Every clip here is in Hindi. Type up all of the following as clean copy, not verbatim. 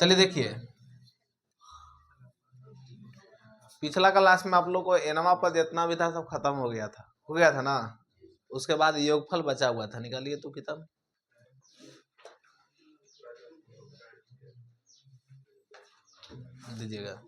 चलिए देखिए, पिछला क्लास में आप लोग को एनवा पद जितना भी था सब खत्म हो गया था ना। उसके बाद योगफल बचा हुआ था, निकालिए तो किताब। दीजिएगा।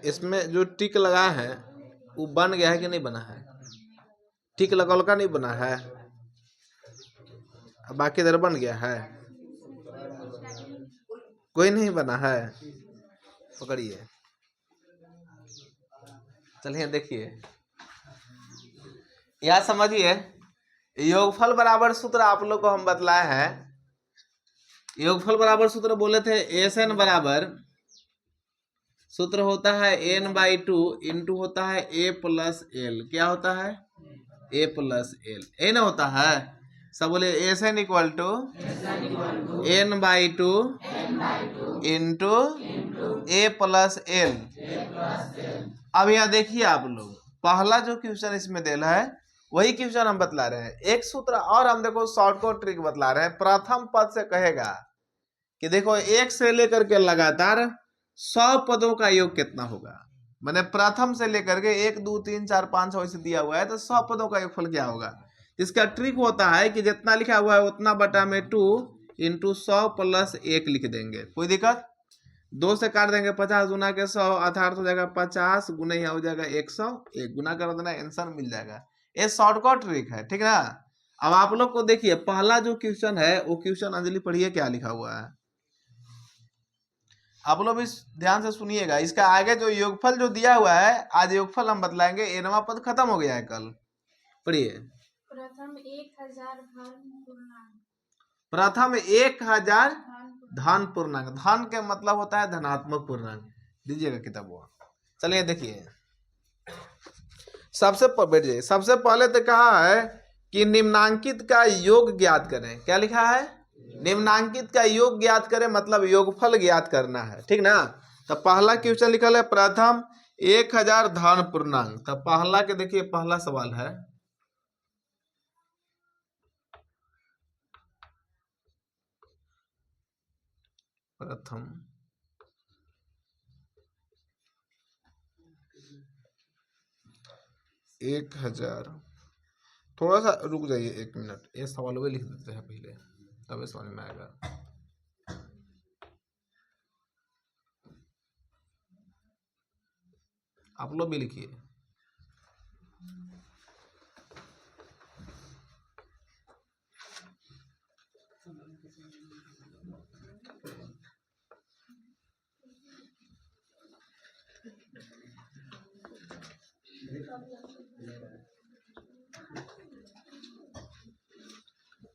इसमें जो टिक लगा है वो बन गया है कि नहीं बना है? टिक लगल का नहीं बना है, बाकी इधर बन गया है, कोई नहीं बना है। पकड़िए, चलिए देखिए, यह समझिए, योगफल बराबर सूत्र आप लोग को हम बतलाए हैं। योगफल बराबर सूत्र बोले थे एस एन बराबर सूत्र होता है n/2 इंटू होता है a प्लस एल। क्या होता है? a plus L. ए ना होता है, सब बोले S N equal to n/2 into a plus L. अब यहाँ देखिए आप लोग, पहला जो क्वेश्चन इसमें दिया है वही क्वेश्चन हम बतला रहे हैं। एक सूत्र और हम देखो शॉर्टकट ट्रिक बतला रहे हैं। प्रथम पद से कहेगा कि देखो एक से लेकर के लगातार 100 पदों का योग कितना होगा। मैंने प्रथम से लेकर के 1 2 3 4 5 6 ऐसे दिया हुआ है, तो 100 पदों का योगफल क्या होगा। इसका ट्रिक होता है कि जितना लिखा हुआ है उतना बटा में 2 इंटू 100 प्लस 1 लिख देंगे। कोई दिक्कत? 2 से काट देंगे 50 गुना के 100 अर्थात हो जाएगा 50 गुना यहाँ हो जाएगा 101 गुना कर देना, आंसर मिल जाएगा। ये शॉर्टकट ट्रिक है, ठीक ना। अब आप लोग को देखिए, पहला जो क्वेश्चन है वो क्वेश्चन अंजलि पढ़िए क्या लिखा हुआ है। आप लोग भी ध्यान से सुनिएगा। इसका आगे जो योगफल जो दिया हुआ है, आज योगफल हम बतलाएंगे। एनवा पद खत्म हो गया है कल। पढ़िए। प्रथम 1000 धन पूर्णांक। प्रथम 1000 धन पूर्णांक। धन के मतलब होता है धनात्मक पूर्णांक। दीजिएगा किताब वो। चलिए देखिए, सबसे पहले तो कहा है कि निम्नांकित का योग ज्ञात करें। क्या लिखा है? निम्नांकित का योग ज्ञात करें, मतलब योगफल ज्ञात करना है, ठीक ना। तो पहला क्वेश्चन लिखा है प्रथम 1000 धन पूर्णांक। तो पहला के देखिए, पहला सवाल है प्रथम 1000। थोड़ा सा रुक जाइए 1 मिनट, ये सवाल भी लिख देते हैं पहले, तब समझ में आएगा। आप लोग भी लिखिए।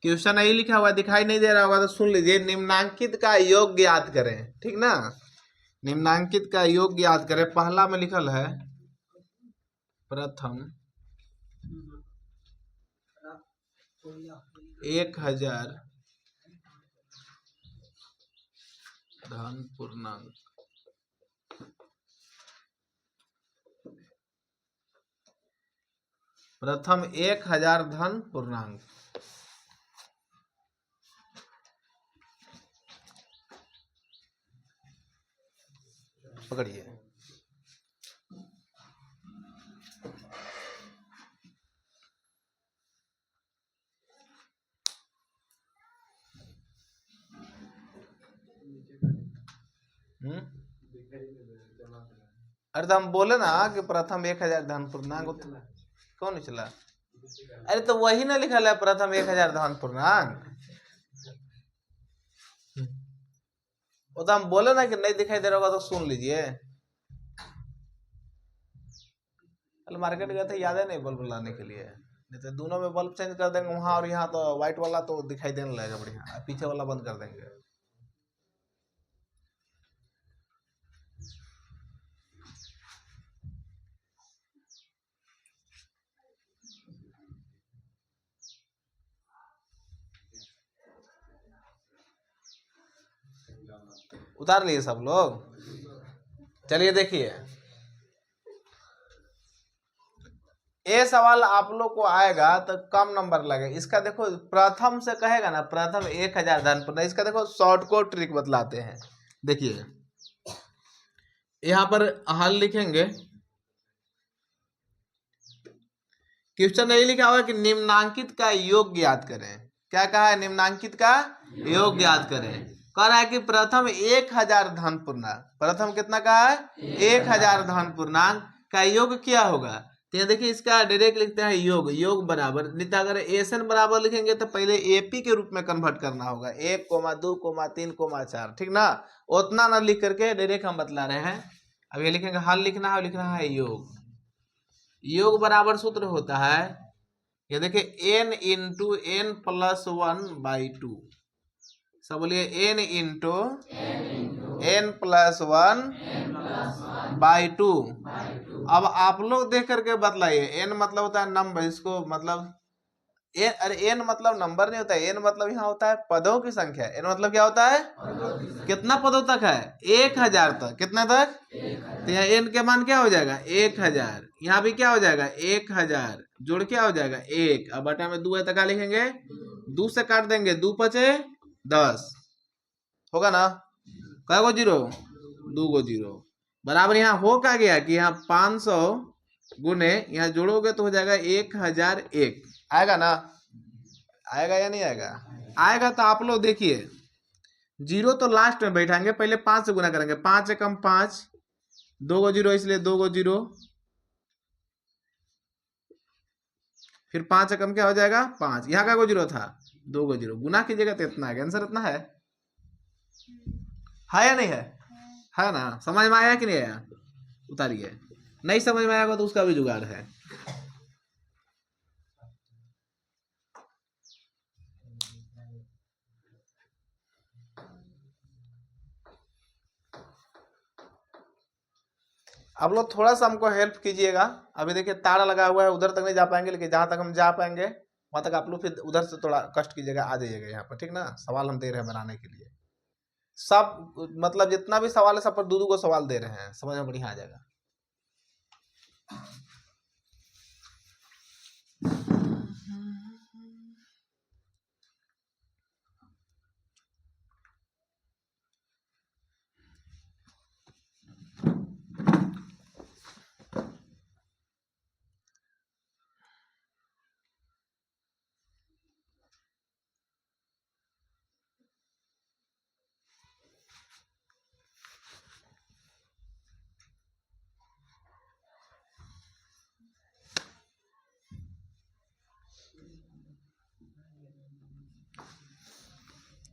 क्वेश्चन नहीं लिखा हुआ, दिखाई नहीं दे रहा होगा तो सुन लीजिए। निम्नांकित का योग ज्ञात करें, ठीक ना। निम्नांकित का योग ज्ञात करें। पहला में लिखल है प्रथम 1000 धन पूर्णांक। प्रथम 1000 धन पूर्णांक। पकड़िए। अरे तो हम बोले ना कि प्रथम 1000 धन पूर्णांक। कौन नहीं चला? अरे तो वही ना लिखा है प्रथम 1000 धन पूर्णांक। वो तो हम बोले ना कि नहीं दिखाई दे रहा होगा तो सुन लीजिए। कल मार्केट गए थे, याद है नहीं, बल्ब लाने के लिए। नहीं तो दोनों में बल्ब चेंज कर देंगे, वहां और यहाँ तो व्हाइट वाला तो दिखाई देने लगेगा बढ़िया, पीछे वाला बंद कर देंगे। उतार लिए सब लोग। चलिए देखिए, ये सवाल आप लोग को आएगा तो कम नंबर लगे। इसका देखो प्रथम से कहेगा ना, प्रथम 1000 धन पूर्ण, इसका देखो शॉर्टकट ट्रिक बतलाते हैं। देखिए यहाँ पर हल लिखेंगे, क्वेश्चन यही लिखा हुआ है कि निम्नांकित का योग ज्ञात करें। क्या कहा है? निम्नांकित का योग ज्ञात करें। कह रहा है कि प्रथम 1000 धन पूर्णांक, प्रथम कितना का है? 1000 धन पूर्णांक का योग क्या होगा? तो ये देखिए इसका डायरेक्ट लिखते हैं योग, योग बराबर, नहीं तो अगर एसएन बराबर लिखेंगे तो पहले एपी के रूप में कन्वर्ट करना होगा, 1,2,3,4, ठीक ना। उतना ना लिख करके डायरेक्ट हम बतला रहे हैं। अब ये लिखेंगे हल लिखना है, लिखना है योग। योग बराबर सूत्र होता है, ये देखिए n इंटू n प्लस 1/2। सब बोलिए n इंटू n प्लस 1/2। अब आप लोग देख करके बतलाइए, n मतलब होता है नंबर, इसको मतलब अरे n मतलब नंबर नहीं होता है, n मतलब यहाँ होता है पदों की संख्या। n मतलब क्या होता है? कितना पदों तक है? 1000 तक। कितना तक? तो यहाँ n के मान क्या हो जाएगा? 1000। यहाँ भी क्या हो जाएगा? 1000 जोड़ क्या हो जाएगा? 1। अब बटा में 2 है तो क्या लिखेंगे? 2 से काट देंगे, 2 पचे 10 होगा ना। कै गो जीरो? 2 गो जीरो। बराबर यहाँ हो क्या गया कि यहाँ 500 गुने यहाँ जोड़ोगे तो हो जाएगा 1001। आएगा ना? आएगा या नहीं आएगा? आएगा। तो आप लोग देखिए जीरो तो लास्ट में बैठाएंगे, पहले 5 से गुना करेंगे, 5 एकम 5, 2 गो जीरो इसलिए 2 गो जीरो, फिर 5 एकम क्या हो जाएगा? 5। यहाँ का गो जीरो था? 2 गो जीरो। गुना कीजिएगा तो इतना है, आंसर इतना है या नहीं है? है ना? समझ में आया कि नहीं आया? उतारिए। नहीं समझ में आएगा तो उसका भी जुगाड़ है। आप लोग थोड़ा सा हमको हेल्प कीजिएगा। अभी देखिए तारा लगा हुआ है, उधर तक नहीं जा पाएंगे, लेकिन जहां तक हम जा पाएंगे वहां तक आप लोग फिर उधर से थोड़ा कष्ट कीजिएगा, आ जाइएगा यहाँ पर, ठीक ना। सवाल हम दे रहे हैं बनाने के लिए, सब मतलब जितना भी सवाल है सब पर 2-2 को सवाल दे रहे हैं, समझ में बढ़िया आ जाएगा।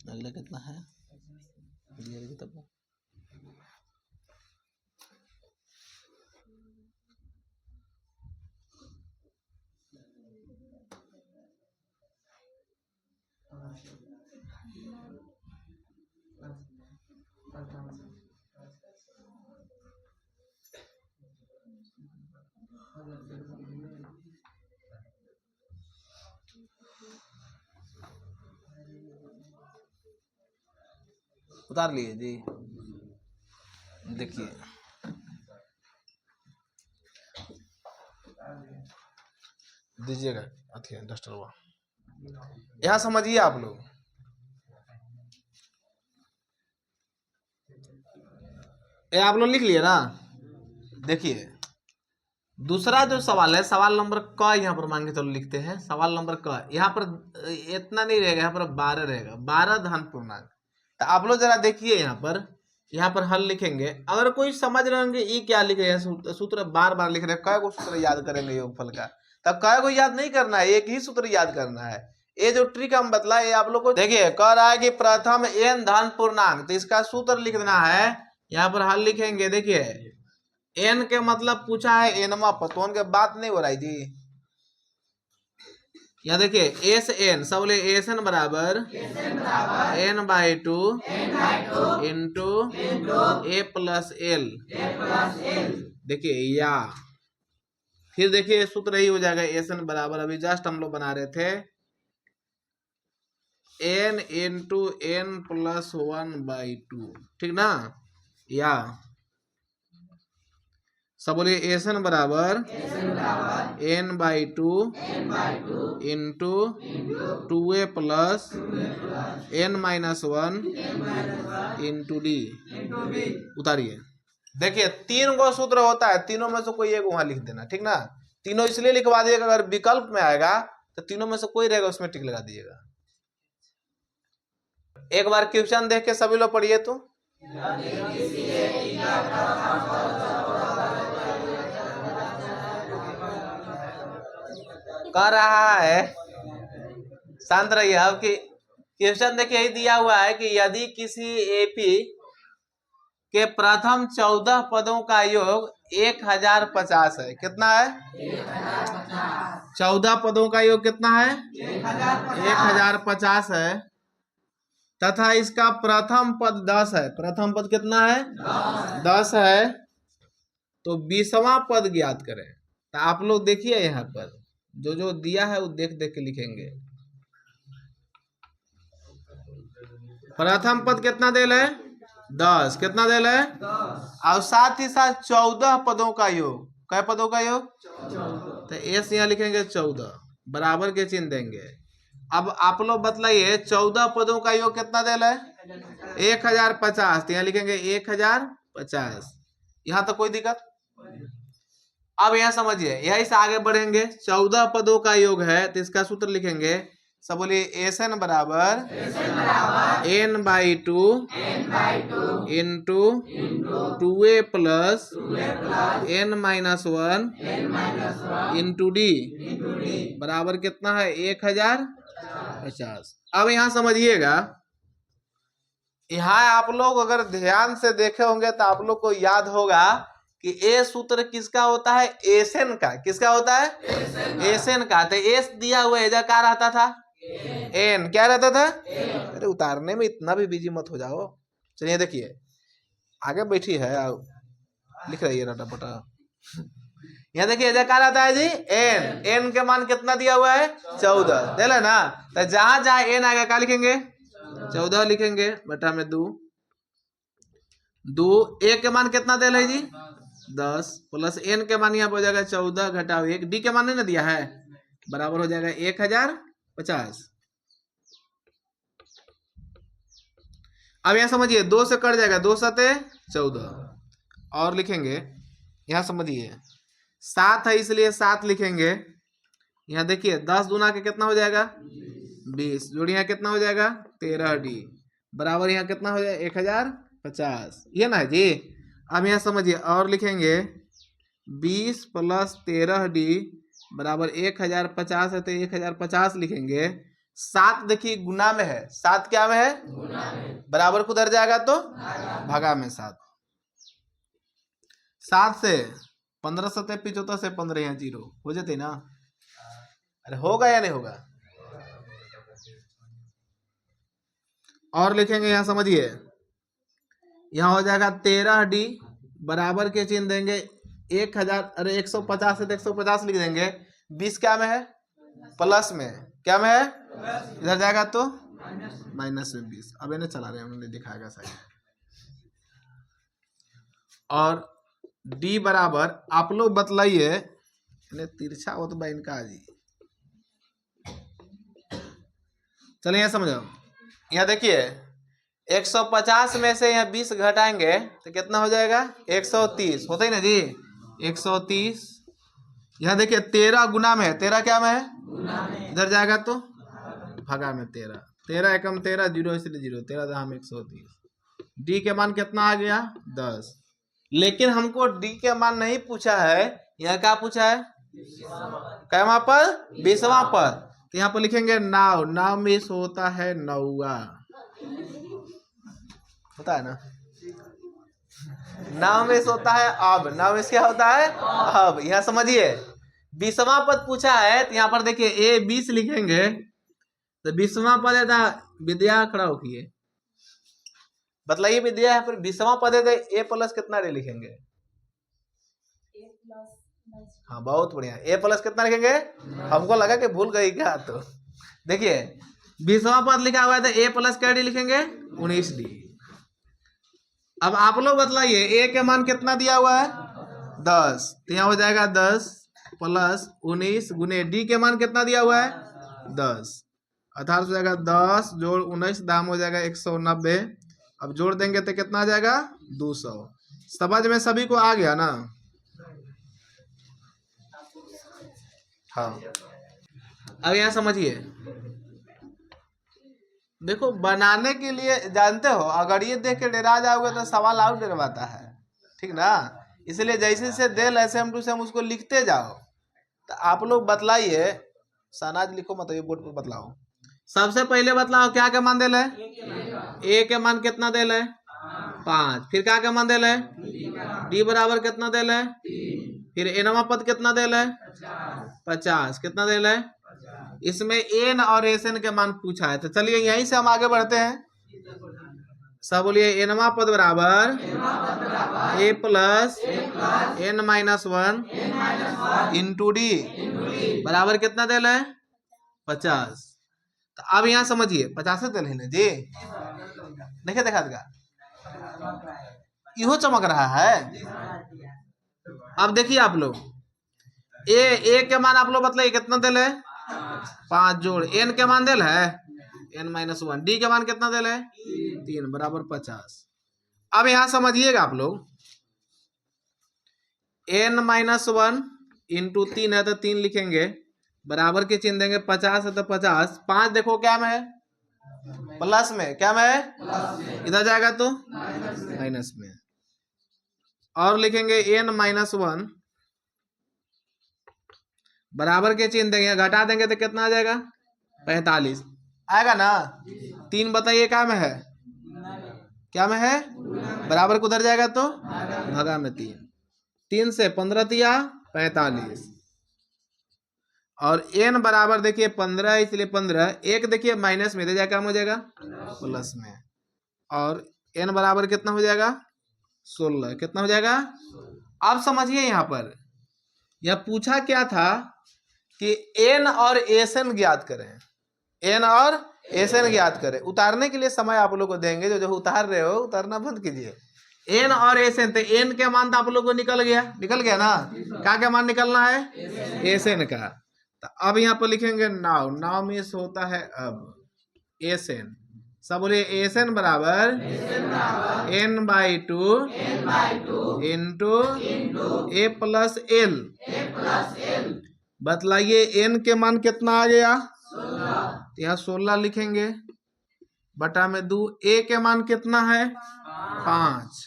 अगला कितना है? तब उतार लिए जी। देखिए दीजिएगा अथी डस्टर, यहाँ समझिए आप लोग। ये आप लोग लिख लिए ना। देखिए दूसरा जो सवाल है, सवाल नंबर क यहाँ पर मान के चलो लिखते हैं। सवाल नंबर क यहाँ पर इतना नहीं रहेगा, यहाँ पर 12 रहेगा, 12 धन पूर्णांक। तो आप लोग जरा देखिए यहाँ पर हल लिखेंगे। अगर कोई समझ रहे होंगे ये क्या लिख रहे हैं, सूत्र बार बार लिख रहे हैं, कै गो सूत्र याद करेंगे योगफल का? तब कै गो याद नहीं करना है, एक ही सूत्र याद करना है। ये जो ट्रिक हम बतलाए आप लोग को, देखिए कह रहा है कि प्रथम n धन पूर्णांक, तो इसका सूत्र लिख देना है। यहाँ पर हल लिखेंगे। देखिए n के मतलब पूछा है एनवा पतोन के बात नहीं हो रही थी। यहाँ देखिए एस एन, सब बोले एस एन बराबर n/2 इंटू ए प्लस एल। देखिए या फिर देखिए सूत्र यही हो जाएगा एस एन बराबर, अभी जस्ट हम लोग बना रहे थे n इंटू n प्लस 1/2, ठीक ना। या सब बोलिए एसन बराबर n/2 into 2a plus n-1 into D. उतारिए, देखिए 3 गो सूत्र होता है, तीनों में से कोई एक वहां लिख देना, ठीक ना। तीनों इसलिए लिखवा दिएगा, अगर विकल्प में आएगा तो तीनों में से कोई रहेगा उसमें टिक लगा दीजिएगा। एक बार क्वेश्चन देख के सभी लोग पढ़िए तो। कह रहा है, शांत रहिए। अब कि क्वेश्चन देखिए यही दिया हुआ है कि यदि किसी एपी के प्रथम 14 पदों का योग 1050 है। कितना है? 14 पदों का योग कितना है? 1050 है, तथा इसका प्रथम पद 10 है। प्रथम पद कितना है? 10 है। तो 20वां पद ज्ञात करें। तो आप लोग देखिए यहाँ पर जो जो दिया है वो देख देख के लिखेंगे। प्रथम पद कितना देल है? 10। कितना देल है? 10। और साथ ही साथ 14 पदों का योग। कै पदों का योग? 14। तो एस यहाँ लिखेंगे 14, बराबर के चिन्ह देंगे। अब आप लोग बतलाइए 14 पदों का योग कितना देल है? 1050। तो यहाँ लिखेंगे 1050। यहाँ तो कोई दिक्कत। अब यहाँ समझिए, यही से आगे बढ़ेंगे। 14 पदों का योग है तो इसका सूत्र लिखेंगे। सब बोलिए एसन बराबर n/2 into 2a plus n-1 into D बराबर कितना है? 1050। अब यहाँ समझिएगा, यहाँ आप लोग अगर ध्यान से देखे होंगे तो आप लोग को याद होगा कि ए सूत्र किसका होता है? एसन का। किसका होता है? एसन का। तो एस दिया हुआ है, क्या रहता था? एन। क्या रहता था? अरे उतारने में इतना भी बिजी मत हो जाओ। चलिए देखिए, आगे बैठी है, लिख रही है रटापटा। यहाँ देखिए क्या रहता है जी? एन। एन के मान कितना दिया हुआ है? 14। देला ना। तो जहां जहां एन आएगा क्या लिखेंगे? 14 लिखेंगे, बटा में 2। ए के मान कितना दे है जी? 10 प्लस एन के मान यहाँ पर हो जाएगा 14 घटाओ 1। डी के मान नहीं ना दिया है, बराबर हो जाएगा 1050। अब यहाँ समझिए 2 से कट जाएगा, 2 सते 14। और लिखेंगे, यहाँ समझिए 7 है इसलिए 7 लिखेंगे। यहाँ देखिए 10 दूना के कितना हो जाएगा? 20। जोड़ी यहाँ कितना हो जाएगा? 13D बराबर यहाँ कितना हो जाएगा? 1050। ये ना है जी। अब यहाँ समझिए और लिखेंगे 20 प्लस 13D बराबर 1050 है, तो 1050 लिखेंगे। 7 देखिए गुना में है, 7 क्या में है? गुना में। बराबर कुधर जाएगा तो? भागा में 7। 7 से 15 सते 75 से 15 यहाँ 0 हो जाते ना। अरे होगा या नहीं होगा? और लिखेंगे, यहाँ समझिए, यहाँ हो जाएगा 13D बराबर के चिन्ह देंगे 1000। अरे 150 से 150 लिख देंगे। 20 क्या में है? प्लस में। क्या में है? इधर जाएगा तो माइनस में 20। अब इन्हें चला रहे हैं, उन्होंने दिखाएगा सही। और D बराबर आप लोग बतलाइए, इन्हें तिरछा हो तो इनका जी। चलिए यहाँ समझो, यहाँ देखिए 150 में से यहाँ 20 घटाएंगे तो कितना हो जाएगा? 130 होता ही ना जी। 130। यहाँ देखिए 13 गुना में है, 13 क्या में है? इधर जाएगा तो भागा में 13। 13 एकम 13, 0 इसलिए 0, 13 हम 130। डी के मान कितना आ गया? 10। लेकिन हमको डी के मान नहीं पूछा है, यहाँ क्या पूछा है? कैमा पर? 20वां पद। तो यहाँ पर लिखेंगे नाव। नाव में होता है नौवा, होता है ना। नाव में होता है अब। नाव में क्या होता है? अब। यहाँ समझिए 20वां पद पूछा है, तो यहाँ पर देखिए ए 20 लिखेंगे। तो 20वां पद है, विद्या खड़ा होगी, बतलाइए विद्या यहाँ पर 20वां पद है तो ए प्लस कितना रे लिखेंगे? हाँ बहुत बढ़िया। ए प्लस कितना लिखेंगे? हमको लगा कि भूल गई क्या। तो देखिए 20वां पद लिखा हुआ है तो a प्लस क्या डी लिखेंगे 19d। अब आप लोग बतलाइए a के मान कितना दिया हुआ है 10, तो यहाँ हो जाएगा 10 प्लस 19 गुने d के मान कितना दिया हुआ है 10, अर्थात हो जाएगा 10 जोड़ 19 दाम हो जाएगा 190। अब जोड़ देंगे तो कितना आ जाएगा 200। समझ में सभी को आ गया ना? हाँ, अब यहाँ समझिए, देखो बनाने के लिए जानते हो, अगर ये देख के डरा जाओगे तो सवाल और डरवाता है, ठीक ना? इसलिए जैसे जैसे देल ऐसे हम टू से हम उसको लिखते जाओ। तो आप लोग बतलाइए, सनाज लिखो मत, ये बोर्ड पर बतलाओ। सबसे पहले बतलाओ क्या क्या मान देल है? ए के मान कितना देल है 5। फिर क्या क्या मान देल है डी बराबर कितना देल है, फिर एनवा पद कितना देल है 50। कितना देल है? इसमें एन और एसएन के मान पूछा है, तो चलिए यहीं से हम आगे बढ़ते हैं। सब बोलिए एनवा पद बराबर A plus N minus 1 into D बराबर कितना देल है 50। तो अब यहाँ समझिए 50 देल है ना जी, देखिए देखा इहो चमक रहा है। अब देखिए आप लोग ए के मान आप लोग बतलाइए कितना देल है 5 जोड़ एन के मान देल है एन माइनस 1, डी के मान कितना देल है 3 बराबर 50। अब यहां समझिएगा आप लोग, एन माइनस 1 इंटू 3 है तो 3 लिखेंगे, बराबर के चिन्ह देंगे, 50 है तो 50। 5 देखो क्या में है प्लस में, क्या में है इधर जाएगा तो माइनस में, और लिखेंगे एन माइनस 1 बराबर के चिन्ह देंगे, घटा देंगे तो कितना आ जाएगा 45 आएगा ना। 3 बताइए क्या में है, क्या में है बराबर को उधर जाएगा तो भगा में 3, 3 से 15 दिया 45, और n बराबर देखिए 15 इसलिए 15, एक देखिए माइनस में दे जाएगा, हो जाएगा प्लस में, और n बराबर कितना हो जाएगा 16। कितना हो जाएगा? आप समझिए यहाँ पर यह पूछा क्या था कि n और एसएन ज्ञात करें, n और एसएन ज्ञात करें। उतारने के लिए समय आप लोग को देंगे, जो उतार रहे हो उतारना बंद कीजिए। n और एसएन, तो n के मान तो आप लोग को निकल गया ना, क्या मान निकलना है एसएन का। तो अब यहाँ पर लिखेंगे नाउ, नाउ मीन्स होता है अब, एसएन। सब बोलिए एसएन बराबर n/2 इंटू ए प्लस एल। बतलाइए n के मान कितना आ गया, यहाँ 16 लिखेंगे, बटा में 2। ए के मान कितना है 5,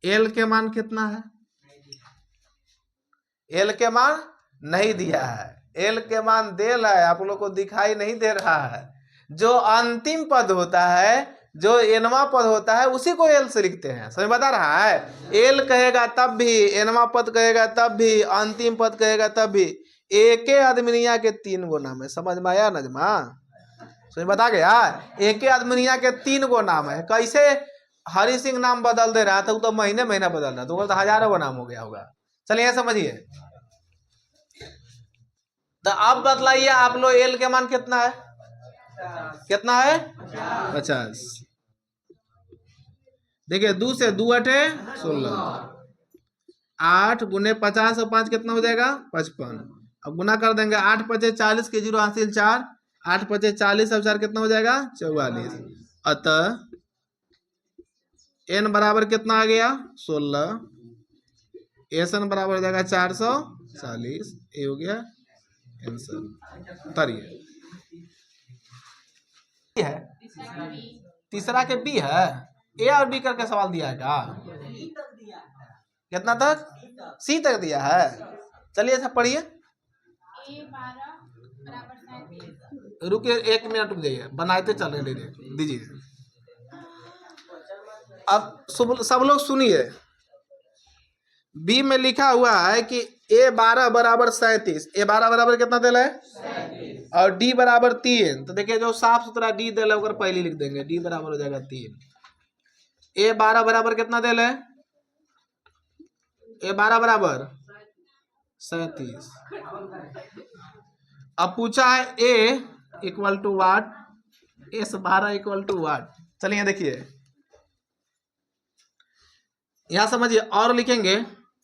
एल के मान कितना है, एल के मान नहीं दिया है, एल के मान देल है, आप लोग को दिखाई नहीं दे रहा है। जो अंतिम पद होता है, जो एनवा पद होता है, उसी को एल से लिखते हैं, समझ बता रहा है। एल कहेगा तब भी, एनवा पद कहेगा तब भी, अंतिम पद कहेगा तब भी। एके आदमिनिया के 3 गो नाम है, समझ में आया नजमा? समझ बता गया, एके आदमिनिया के 3 गो नाम है। कैसे हरि सिंह नाम बदल दे रहा था, तो महीने महीना बदल रहा, तो हजारों गो नाम हो गया होगा। चलिए समझिए, तो अब बतलाइए आप लोग एल के मान कितना है, कितना है 50। देखिए 2 से 2 8 16, 8 गुने 50 और 5 कितना हो जाएगा 55। अब गुना कर देंगे, 8 5 40 के 0 हासिल 4, 8 5 40 और 4 कितना हो जाएगा 44। अतः n बराबर कितना आ गया 16, एन बराबर हो जाएगा 440। ये हो गया आंसर। उतारिए, है तीसरा के बी है, ए और बी करके सवाल दिया है क्या? कितना तक? सी तक दिया है। चलिए ऐसा पढ़िए, रुकिए 1 मिनट रुक जाइए, बनाते चल रहे दीजिए। अब सब लोग सुनिए, बी में लिखा हुआ है कि A12 बराबर 37, A12 बराबर कितना दिल है 37, और D बराबर 3। तो देखिए जो साफ सुथरा D दिल है उधर पहले लिख देंगे, D बराबर हो जाएगा 3। A12 बराबर कितना दिल है, A12 बराबर 37। अब पूछा है A equal to what, S12 equal to what. चलिए देखिए यहां समझिए और लिखेंगे,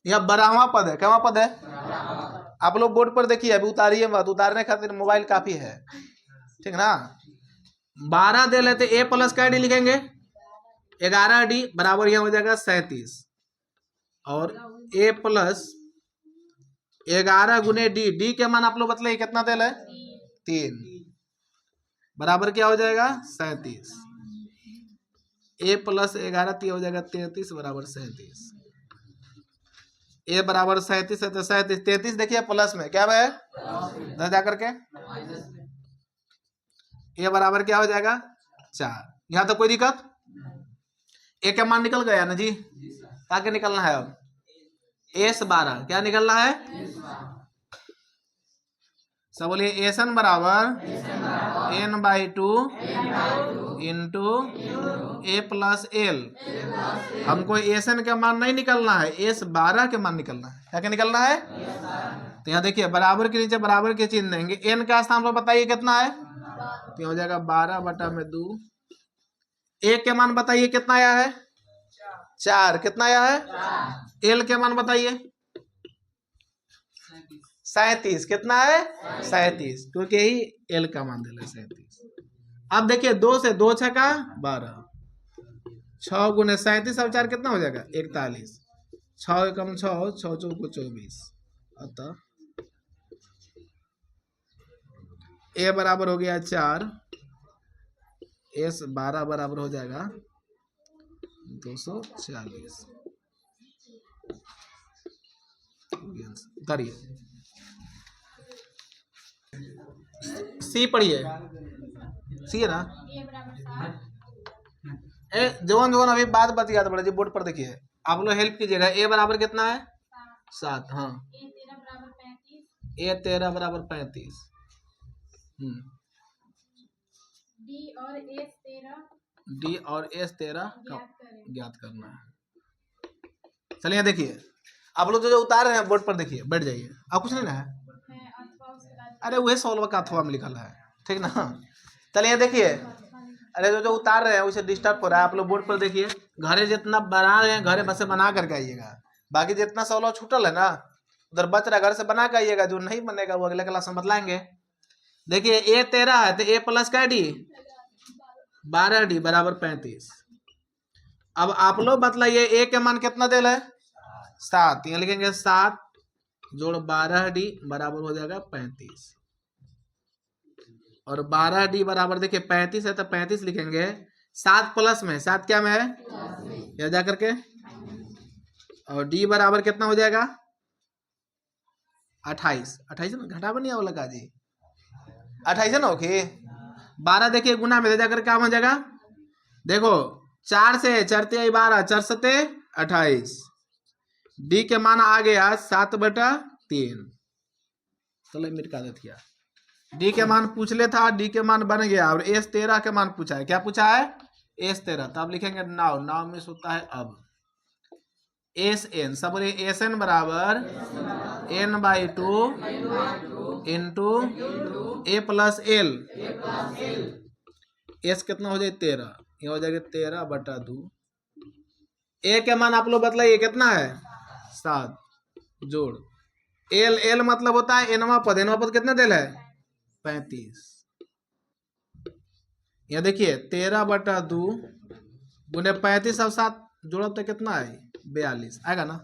यह 12वां पद है। क्या पद है? आप लोग बोर्ड पर देखिए, अभी उतारिए मत, उतारने खातिर मोबाइल काफी है, ठीक ना। 12 दे लेते, ए प्लस का डी लिखेंगे 11D बराबर यहां हो जाएगा 37, और ए प्लस 11 गुने डी, डी के मान आप लोग बतलाइए कितना दे ले? 3 बराबर क्या हो जाएगा? 37। ए प्लस 11 3 हो जाएगा 33 बराबर 37। ए बराबर 37 है तो 37 33 देखिए प्लस में क्या है इधर जाकर के, ए बराबर क्या हो जाएगा 4। यहां तो कोई दिक्कत, ए का मान निकल गया ना जी, आगे निकलना है अब S12 क्या निकलना है? सब बोलिए एसन बराबर n/2 इंटू ए प्लस एल। हमको एसन का मान नहीं निकलना है, S12 के मान निकलना है। क्या क्या निकलना है? तो यहाँ देखिए बराबर के नीचे बराबर के चिन्ह देंगे, एन का स्थान पर बताइए कितना है, तो हो जाएगा 12/2। ए के मान बताइए कितना आया है? 4। कितना आया है? एल के मान बताइए 37। कितना है? 37, क्योंकि यही एल का मान दिला 37। अब देखिए 2 से 2 छका 12, 6 गुने 37 और 4 कितना हो जाएगा? 41। 6 एकम 6, 6 चौको 24। अतः ए बराबर हो गया 4, S12 बराबर हो जाएगा 240। उतारिए, सी पढ़िए, सी है ना। ए बराबर 7, ए जवान जवान अभी बात बतिया तो बड़ा जी, बोर्ड पर देखिए आप लोग हेल्प कीजिएगा। ए बराबर कितना है? 7। हाँ, ए 13 बराबर 35, ए 13 बराबर 35। डी और एस 13 डी और S13 का ज्ञात करें। ज्ञात करना है। चलिए देखिए आप लोग जो उतार रहे हैं बोर्ड पर देखिए, बैठ जाइए, आप कुछ नहीं ना है। है अथवा उसके बाद अरे वही 16 का अथवा में लिखा है, ठीक ना। चलिए देखिए, अरे जो उतार रहे हैं उसे डिस्टर्ब हो रहा है। आप लोग बोर्ड पर देखिए, घरे जितना बना रहे हैं घरे बस से बना करके आइएगा, बाकी जितना 16 छूटल है ना उधर बच रहा, घर से बना के आइएगा। जो नहीं बनेगा वो अगले क्लास में बतलाएंगे। देखिए ए 13 है तो ए प्लस का डी 12D बराबर 35। अब आप लोग बतलाइए ए के मान कितना दे है? 7। यहाँ लिखेंगे 7 जोड़ 12D बराबर हो जाएगा 35, और 12D बराबर देखिए 35 है तो 35 लिखेंगे 7 प्लस में, 7 क्या में है या जा करके, और D बराबर कितना हो जाएगा 28। 28 में घटा बनिया वाला का जी 28 ना। ओके 12 देखिए गुना में जाकर क्या हो जाएगा, देखो 4 से 4 × 12, 4 × 7 28। डी के मान आ गया 7/3। चलो मिटका देती है, डी के मान पूछ ले था, डी के मान बन गया, और S13 के मान पूछा है। क्या पूछा है? S13। तो आप लिखेंगे नाउ, नाउ में होता है अब SN। सब बोले SN बराबर n/2 इंटू ए प्लस एल। एस कितना हो जाए 13, ये हो जाएगा 13/2। ए के मान आप लोग बतलाइए कितना है? 7 जोड़ एल, एल मतलब होता है एनवा पद, एनवा पद कितना देल है? 35। यहाँ देखिए 13/2 गुने 35 और 7 जोड़ब तो कितना है? 42 आएगा ना।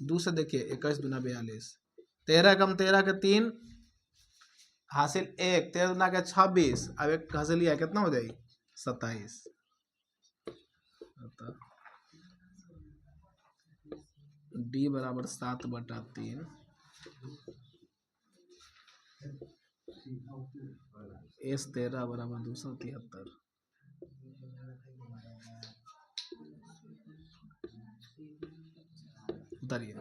2 से देखिए 21 दूना 42, 13 कम 13 के 3 हासिल 1, 13 दूना के 26, अब एक हासिल लिया कितना हो जाएगी? 27। डी बराबर 7/3, S13 बराबर 273। उतारिए।